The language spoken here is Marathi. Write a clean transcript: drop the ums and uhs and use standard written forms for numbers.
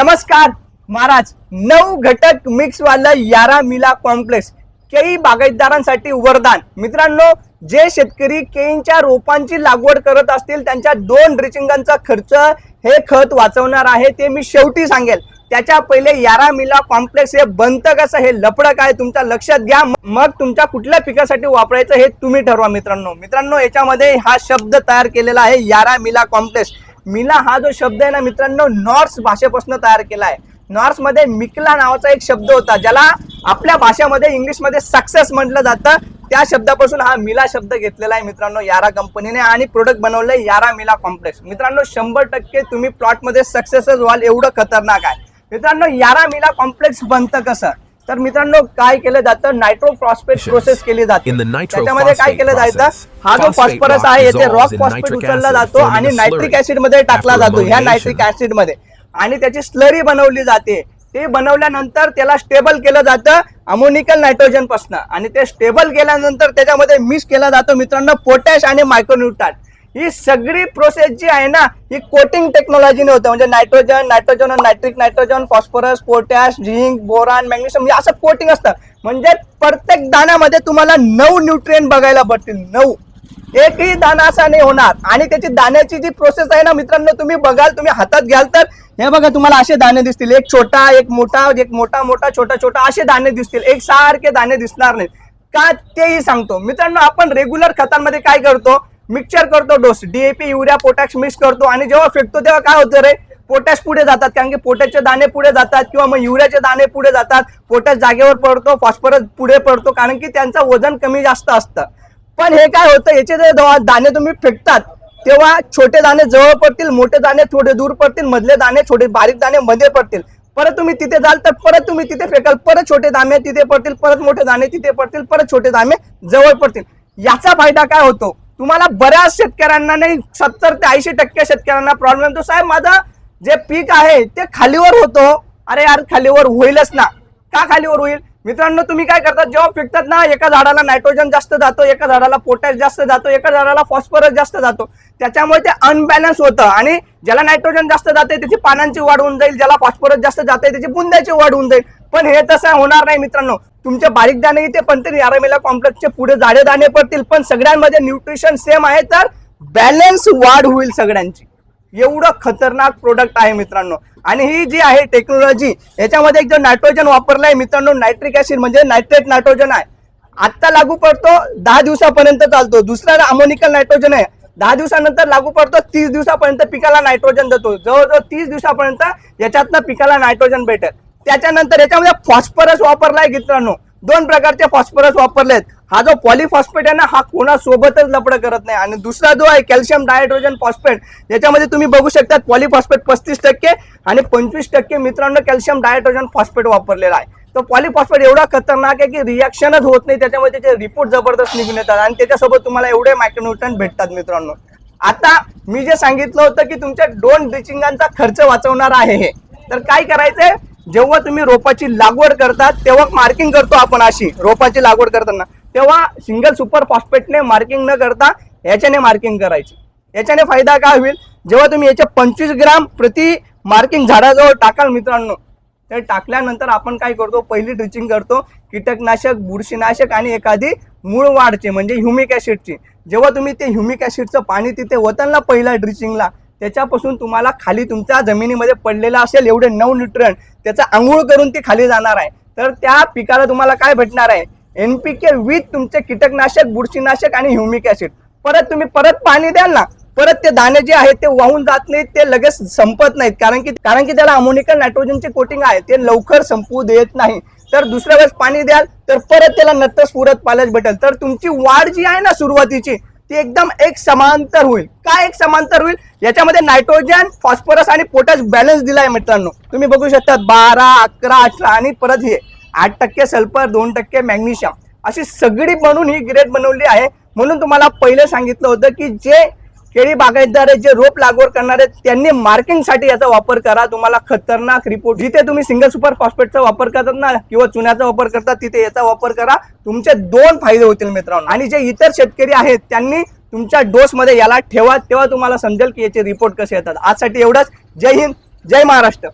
नमस्कार महाराज, 9 घटक मिक्स वाला यारा मिला कॉम्प्लेक्स केळी बागायतदारांसाठी वरदान। मित्रांनो, जे शेतकरी केळीच्या रोपांची लागवड करत असतील त्यांच्या 2 ड्रिचिंगांचा खर्च हे खत वाचवणार आहे, ते मी शेवटी सांगेल। त्याच्या पहिले यारा मिला कॉम्प्लेक्स हे बनतं कसं हे लफडं काय तुमच्या लक्षात घ्या, मग तुमच्या कुठल्या पिकासाठी वापरायचं हे तुम्ही ठरवा। मित्रांनो याच्यामध्ये हा शब्द तयार केलेला आहे यारा मिला कॉम्प्लेक्स। मिला हा जो शब्द आहे ना मित्रांनो, नॉर्स भाषेपासून तयार केला आहे। नॉर्स मध्ये मिकला नावाचा एक शब्द होता, ज्याला आपल्या भाषेमध्ये इंग्लिशमध्ये सक्सेस म्हटलं जातं। त्या शब्दापासून हा मिला शब्द घेतलेला आहे मित्रांनो यारा कंपनीने, आणि प्रोडक्ट बनवलंय यारा मिला कॉम्प्लेक्स। मित्रांनो 100% तुम्ही प्लॉट मध्ये सक्सेसच व्हाल, एवढं खतरनाक आहे। मित्रांनो यारा मिला कॉम्प्लेक्स बनतं कसं, तर मित्रांनो काय केलं जातं, नायट्रो फॉस्फेट प्रोसेस केली जाते। त्याच्यामध्ये काय केलं जातं, हा जो फॉस्फरस आहे येथे रॉक फॉस्फेट उचलला जातो आणि नायट्रिक ऍसिड मध्ये टाकला जातो, ह्या नायट्रिक ऍसिड मध्ये, आणि त्याची स्लरी बनवली जाते। ते बनवल्यानंतर त्याला स्टेबल केलं जातं अमोनिकल नायट्रोजन पासून, आणि ते स्टेबल केल्यानंतर त्याच्यामध्ये मिक्स केला जातो मित्रांनो पोटॅश आणि मायक्रोन्यूट्रॉन। ही सगळी प्रोसेस जी आहे ना ही कोटिंग टेक्नॉलॉजीने होते, म्हणजे nitrogen nitric nitrogen phosphorus potash zinc boron magnesium असं कोटिंग असतं। म्हणजे प्रत्येक दाण्यामध्ये तुम्हाला 9 न्यूट्रिएंट बघायला पडतील, 9, एकही दाणा असा नाही होणार। आणि त्याची दाण्याची जी प्रोसेस आहे ना मित्रांनो, तुम्ही बघाल, तुम्ही हातात घ्याल तर हे बघा तुम्हाला असे दाणे दिसतील, एक छोटा एक मोठा एक मोठा मोठा छोटा छोटा असे दाणे दिसतील, एक सारखे दाणे दिसणार नाहीत का, तेही सांगतो। मित्रांनो आपण रेग्युलर खतांमध्ये काय करतो, मिक्सचर करतो, dose DAP urea potash mix करतो, आणि जेव्हा फेकतो तेव्हा काय होतं रे, पोटॅश पुढे जातात, कारण की पोटॅशचे दाणे पुढे जातात, किंवा मग युरियाचे दाणे पुढे जातात, पोटॅश जागेवर पडतो, फॉस्फरस पुढे पडतो, कारण की त्यांचं वजन कमी जास्त असतं। पण हे काय होतं, याचे जे दाणे तुम्ही फेकतात तेव्हा छोटे दाणे जवळ पडतील, मोठे दाणे थोडे दूर पडतील, मधले दाणे छोटे बारीक दाणे मध्ये पडतील। परत तुम्ही तिथे जाल तर परत तुम्ही तिथे फेकाल, परत छोटे दाणे तिथे पडतील, परत मोठे दाणे तिथे पडतील, परत छोटे दाणे जवळ पडतील। याचा फायदा काय होतो, तुम्हाला बऱ्याच शेतकऱ्यांना नाही 70 ते 80% शेतकऱ्यांना प्रॉब्लेम येतो, साहेब माझं जे पीक आहे ते खालीवर होतो। अरे यार खालीवर होईलच ना, का खालीवर होईल, मित्रांनो तुम्ही काय करतात, जेव्हा फेकतात ना एका झाडाला नायट्रोजन जास्त जातो, एका झाडाला पोटॅश जास्त जातो, एका झाडाला फॉस्फरस जास्त जातो, त्याच्यामुळे ते अनबॅलन्स होतं। आणि ज्याला नायट्रोजन जास्त जाते त्याची पानांची वाढ होऊन जाईल, ज्याला फॉस्फरस जास्त जाते त्याची बुंद्याची वाढ होऊन जाईल। पण हे तसं होणार नाही मित्रांनो, तुमचे बारीक दाणे इथे पण ते यारा मिला कॉम्प्लेक्सचे पुढे जाडे दाणे पडतील, पण सगळ्यांमध्ये न्यूट्रिशन सेम आहे, तर बॅलन्स वाढ होईल सगळ्यांची। एवढं खतरनाक प्रोडक्ट आहे मित्रांनो। आणि ही जी आहे टेक्नॉलॉजी, याच्यामध्ये एक जो नायट्रोजन वापरलाय मित्रांनो, नायट्रिक ऍसिड म्हणजे नायट्रेट नायट्रोजन आहे, आता लागू पडतो 10 दिवसापर्यंत चालतो। दुसरा अमोनिकल नायट्रोजन आहे, 10 दिवसानंतर लागू पडतो, 30 दिवसापर्यंत पिकाला नायट्रोजन देतो, जवळजवळ 30 दिवसापर्यंत याच्यातनं पिकाला नायट्रोजन भेटेल। त्याच्यानंतर याच्यामध्ये फॉस्फरस वापरलाय मित्रांनो, 2 प्रकारचे फॉस्फरस वापरलेत। हा जो पॉलीफॉस्फेट आहे ना हा कोणासोबतच लपड करत नाही, आणि दुसरा जो आहे कॅल्शियम डायहायड्रोजन फॉस्फेट, याच्यामध्ये तुम्ही बघू शकता पॉलीफॉस्फेट 35% आणि 25% मित्रांनो कॅल्शियम डायहायड्रोजन फॉस्फेट वापरलेला आहे। तो पॉलीफॉस्फेट एवढा खतरनाक आहे की रिॲक्शनच होत नाही, त्याच्यामध्ये त्याचे रिपोर्ट जबरदस्त निघून येतात, आणि त्याच्यासोबत तुम्हाला एवढे मायक्रोन्यूट्रॉन भेटतात मित्रांनो। आता मी जे सांगितलं होतं की तुमच्या 2 ड्रिचिंगांचा खर्च वाचवणार आहे हे, तर काय करायचंय, जेव्हा तुम्ही रोपाची लागवड करतात तेव्हा मार्किंग करतो आपण अशी, रोपाची लागवड करताना तेव्हा सिंगल सुपर फॉस्फेटने मार्किंग न करता याच्याने मार्किंग करायची। याच्याने फायदा काय होईल, जेव्हा तुम्ही याचे 25 ग्राम प्रति मार्किंग झाडाजवळ टाकाल मित्रांनो, तर टाकल्यानंतर आपण काय करतो, पहिली ड्रिचिंग करतो कीटकनाशक बुरशीनाशक आणि एखादी मूळ वाढचे म्हणजे ह्युमिक ऍसिडची। जेव्हा तुम्ही ते ह्युमिक ऍसिडचं पाणी तिथे वतन ना पहिल्या ड्रिचिंगला, त्याच्यापासून तुम्हाला खाली तुमच्या जमिनीमध्ये पडलेला असेल एवढे 9 न्यूट्रिएंट, त्याचा आंघोळ करून ती खाली जाणार आहे, तर त्या पिकाला तुम्हाला काय भेटणार आहे, NPK विथ तुमचे कीटकनाशक बुरशीनाशक आणि ह्युमिक ऍसिड। परत तुम्ही परत पाणी द्याल ना, परत ते दाणे जे आहेत ते वाहून जात नाहीत, ते लगेच संपत नाहीत, कारण की त्याला अमोनिकल नायट्रोजनचे कोटिंग आहे, ते लवकर संपू देत नाही। तर दुसऱ्या वेळेस पाणी द्याल तर परत त्याला नट्ट स्फुरत पालच भेटेल, तर तुमची वाढ जी आहे ना सुरुवातीची ती एकदम एक समांतर होईल। काय एक समांतर होईल, याच्यामध्ये नायट्रोजन फॉस्फरस आणि पोटॅश बॅलन्स दिलाय मित्रांनो, तुम्ही बघू शकता 12 11 18 आणि परत हे 8% सल्फर 2% मॅग्नेशियम, अशी सगळी बनवून ही ग्रेड बनवली आहे। म्हणून तुम्हाला पहिले सांगितलं होतं की जे केळी बागायतदार आहेत, जे रोप लागवड करणार आहेत, त्यांनी मार्किंग साठी याचा वापर करा, तुम्हाला खतरनाक रिपोर्ट। जिथे तुम्ही सिंगल सुपर फॉस्फेटचा वापर करतात ना किंवा चुन्याचा वापर करतात तिथे याचा वापर करा, तुमचे 2 फायदे होतील मित्रांनो। आणि जे इतर शेतकरी आहेत त्यांनी तुमच्या डोस मध्ये याला ठेवा, तेव्हा तुम्हाला समजेल की याचे रिपोर्ट कसे येतात। आजसाठी एवढंच, जय हिंद जय महाराष्ट्र।